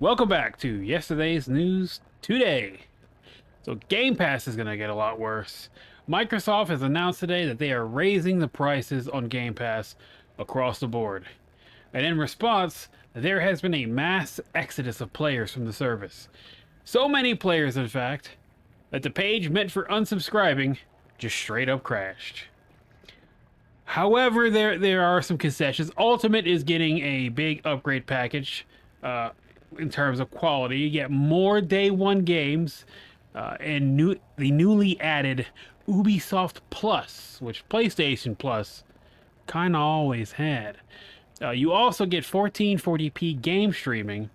Welcome back to yesterday's news today. So Game Pass is going to get a lot worse. Microsoft has announced today that they are raising the prices on Game Pass across the board. And in response, there has been a mass exodus of players from the service. So many players, in fact, that the page meant for unsubscribing just straight up crashed. However, there are some concessions. Ultimate is getting a big upgrade package. In terms of quality, you get more day one games and the newly added Ubisoft Plus, which PlayStation Plus kind of always had. You also get 1440p game streaming,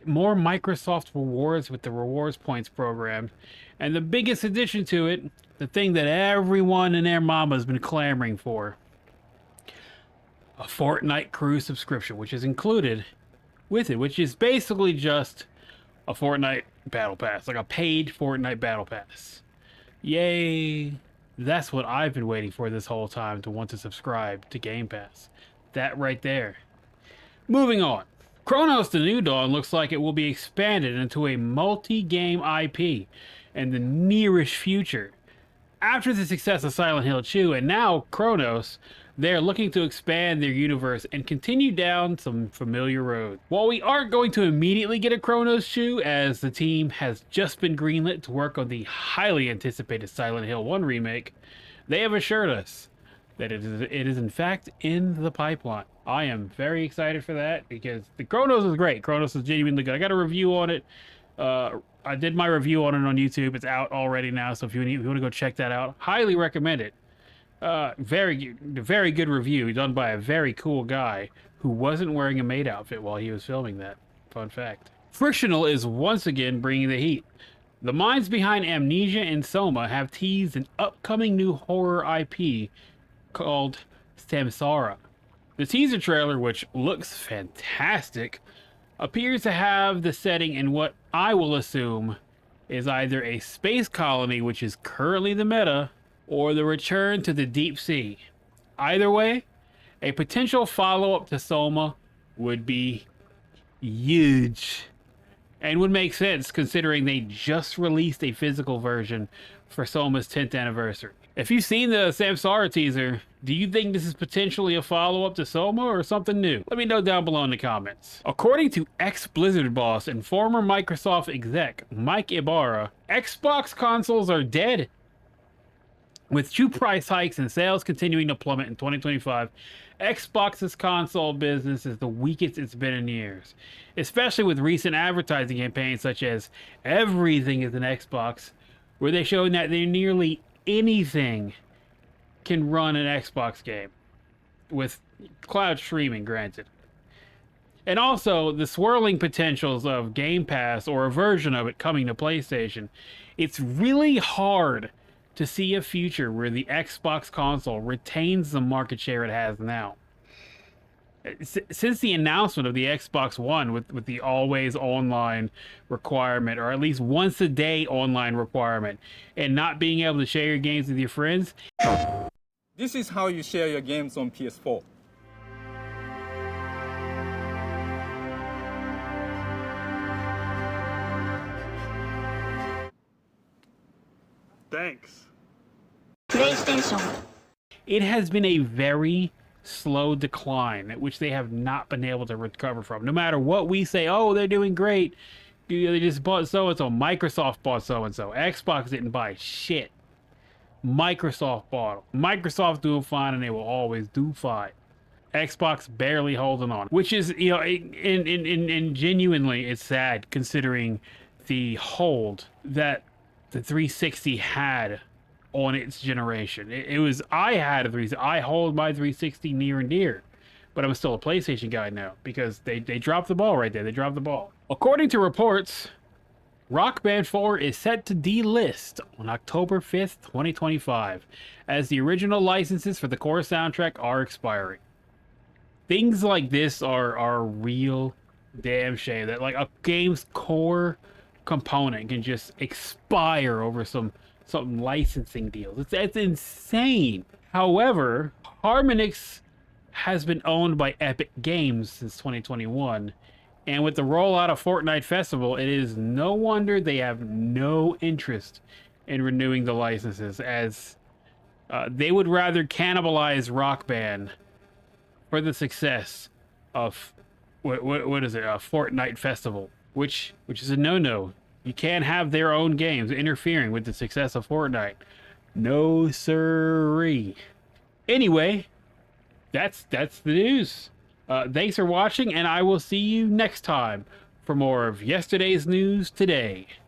more Microsoft rewards with the rewards points program, and the biggest addition to it, the thing that everyone and their mama has been clamoring for, a Fortnite Crew subscription, which is included with it, which is basically just a Fortnite battle pass, like a paid Fortnite battle pass. Yay. That's what I've been waiting for this whole time, to want to subscribe to Game Pass. That right there. Moving on. Cronos the New Dawn looks like it will be expanded into a multi-game IP in the nearest future. After the success of Silent Hill 2 and now Cronos, they're looking to expand their universe and continue down some familiar roads. While we aren't going to immediately get a Cronos 2, as the team has just been greenlit to work on the highly anticipated Silent Hill 1 remake, they have assured us that it is in fact in the pipeline. I am very excited for that because the Cronos is great. Cronos is genuinely good. I got a review on it. I did my review on it on YouTube. It's out already now, so if you want to go check that out, highly recommend it. Very good review done by a very cool guy who wasn't wearing a maid outfit while he was filming that. Fun fact. Frictional is once again bringing the heat. The minds behind Amnesia and Soma have teased an upcoming new horror IP called Samsara. The teaser trailer, which looks fantastic, appears to have the setting in what I will assume is either a space colony, which is currently the meta, or the return to the deep sea. Either way, a potential follow-up to Soma would be huge and would make sense considering they just released a physical version for Soma's 10th anniversary. If you've seen the Samsara teaser, do you think this is potentially a follow-up to Soma or something new? Let me know down below in the comments. According to ex-Blizzard boss and former Microsoft exec Mike Ibarra, Xbox consoles are dead. With two price hikes and sales continuing to plummet in 2025, Xbox's console business is the weakest it's been in years, especially with recent advertising campaigns such as Everything is an Xbox, where they show that nearly anything can run an Xbox game, with cloud streaming granted. And also the swirling potentials of Game Pass or a version of it coming to PlayStation. It's really hard to see a future where the Xbox console retains the market share it has now. Since the announcement of the Xbox One with the always online requirement, or at least once a day online requirement, and not being able to share your games with your friends. This is how you share your games on PS4. Thanks. PlayStation. It has been a very slow decline at which they have not been able to recover from. No matter what we say, oh, they're doing great. They just bought so-and-so. Microsoft bought so-and-so. Xbox didn't buy shit. Microsoft bought them. Microsoft doing fine, and they will always do fine. Xbox barely holding on, which is, you know, and genuinely, it's sad considering the hold that the 360 had on its generation. It was, I had a 360. I hold my 360 near and dear, but I'm still a PlayStation guy now because they dropped the ball right there. They dropped the ball. According to reports, Rock Band 4 is set to delist on October 5th, 2025, as the original licenses for the core soundtrack are expiring. Things like this are a real damn shame, that like a game's core component can just expire over some licensing deals. It's insane. However, Harmonix has been owned by Epic Games since 2021, And with the rollout of Fortnite Festival, it is no wonder they have no interest in renewing the licenses, as they would rather cannibalize Rock Band for the success of what is it? A Fortnite Festival, which is a no-no. You can't have their own games interfering with the success of Fortnite. No siree. Anyway, that's the news. Thanks for watching, and I will see you next time for more of yesterday's news today.